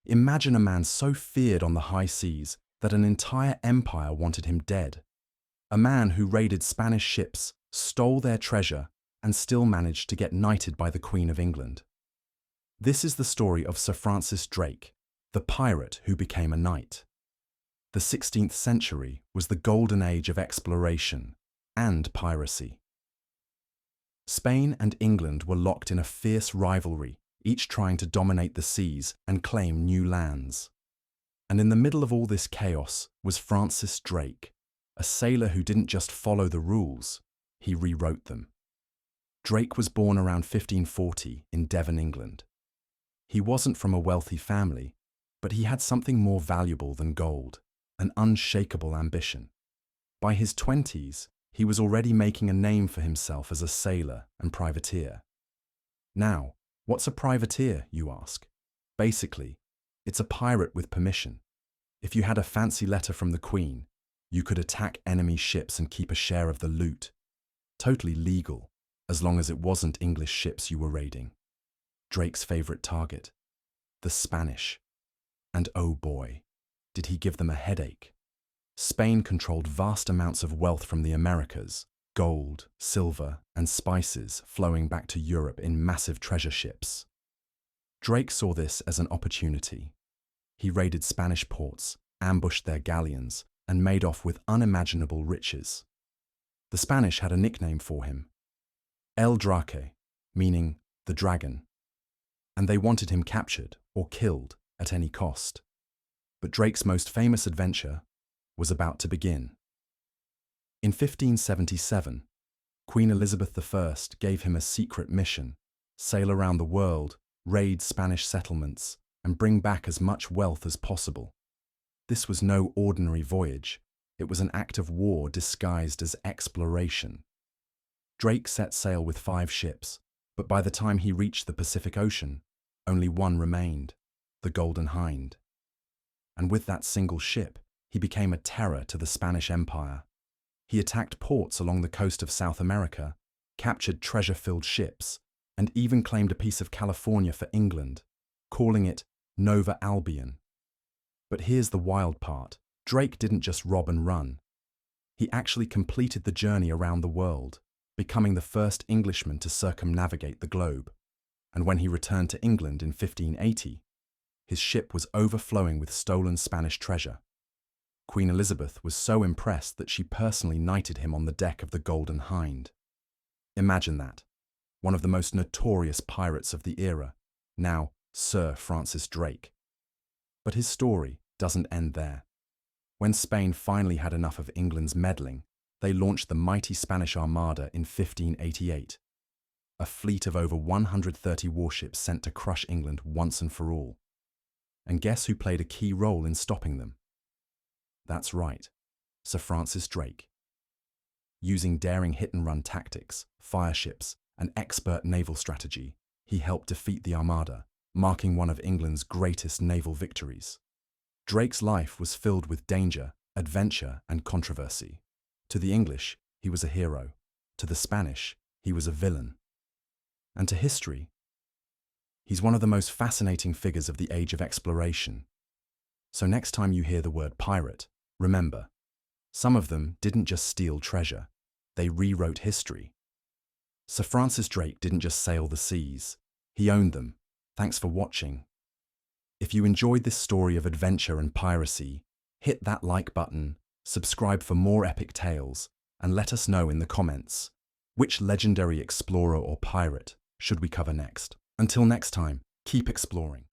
Imagine a man so feared on the high seas that an entire empire wanted him dead. A man who raided Spanish ships, stole their treasure, and still managed to get knighted by the Queen of England. This is the story of Sir Francis Drake, the pirate who became a knight. The 16th century was the golden age of exploration and piracy. Spain and England were locked in a fierce rivalry, each trying to dominate the seas and claim new lands. And in the middle of all this chaos was Francis Drake, a sailor who didn't just follow the rules, he rewrote them. Drake was born around 1540 in Devon, England. He wasn't from a wealthy family, but he had something more valuable than gold, an unshakable ambition. By his 20s, he was already making a name for himself as a sailor and privateer. Now, what's a privateer, you ask? Basically, it's a pirate with permission. If you had a fancy letter from the Queen, you could attack enemy ships and keep a share of the loot. Totally legal, as long as it wasn't English ships you were raiding. Drake's favorite target, the Spanish. And oh boy, did he give them a headache. Spain controlled vast amounts of wealth from the Americas, gold, silver, and spices flowing back to Europe in massive treasure ships. Drake saw this as an opportunity. He raided Spanish ports, ambushed their galleons, and made off with unimaginable riches. The Spanish had a nickname for him, El Draque, meaning the dragon, and they wanted him captured or killed at any cost. But Drake's most famous adventure was about to begin. In 1577, Queen Elizabeth I gave him a secret mission: sail around the world, raid Spanish settlements, and bring back as much wealth as possible. This was no ordinary voyage. It was an act of war disguised as exploration. Drake set sail with 5 ships, but by the time he reached the Pacific Ocean, only one remained, the Golden Hind. And with that single ship, he became a terror to the Spanish Empire. He attacked ports along the coast of South America, captured treasure-filled ships, and even claimed a piece of California for England, calling it Nova Albion. But here's the wild part. Drake didn't just rob and run. He actually completed the journey around the world, becoming the first Englishman to circumnavigate the globe. And when he returned to England in 1580, his ship was overflowing with stolen Spanish treasure. Queen Elizabeth was so impressed that she personally knighted him on the deck of the Golden Hind. Imagine that. One of the most notorious pirates of the era, now Sir Francis Drake. But his story doesn't end there. When Spain finally had enough of England's meddling, they launched the mighty Spanish Armada in 1588, a fleet of over 130 warships sent to crush England once and for all. And guess who played a key role in stopping them? That's right, Sir Francis Drake. Using daring hit-and-run tactics, fireships, and expert naval strategy, he helped defeat the Armada, marking one of England's greatest naval victories. Drake's life was filled with danger, adventure, and controversy. To the English, he was a hero. To the Spanish, he was a villain. And to history, he's one of the most fascinating figures of the age of exploration. So next time you hear the word pirate, remember, some of them didn't just steal treasure, they rewrote history. Sir Francis Drake didn't just sail the seas, he owned them. Thanks for watching. If you enjoyed this story of adventure and piracy, hit that like button, subscribe for more epic tales, and let us know in the comments, which legendary explorer or pirate should we cover next? Until next time, keep exploring.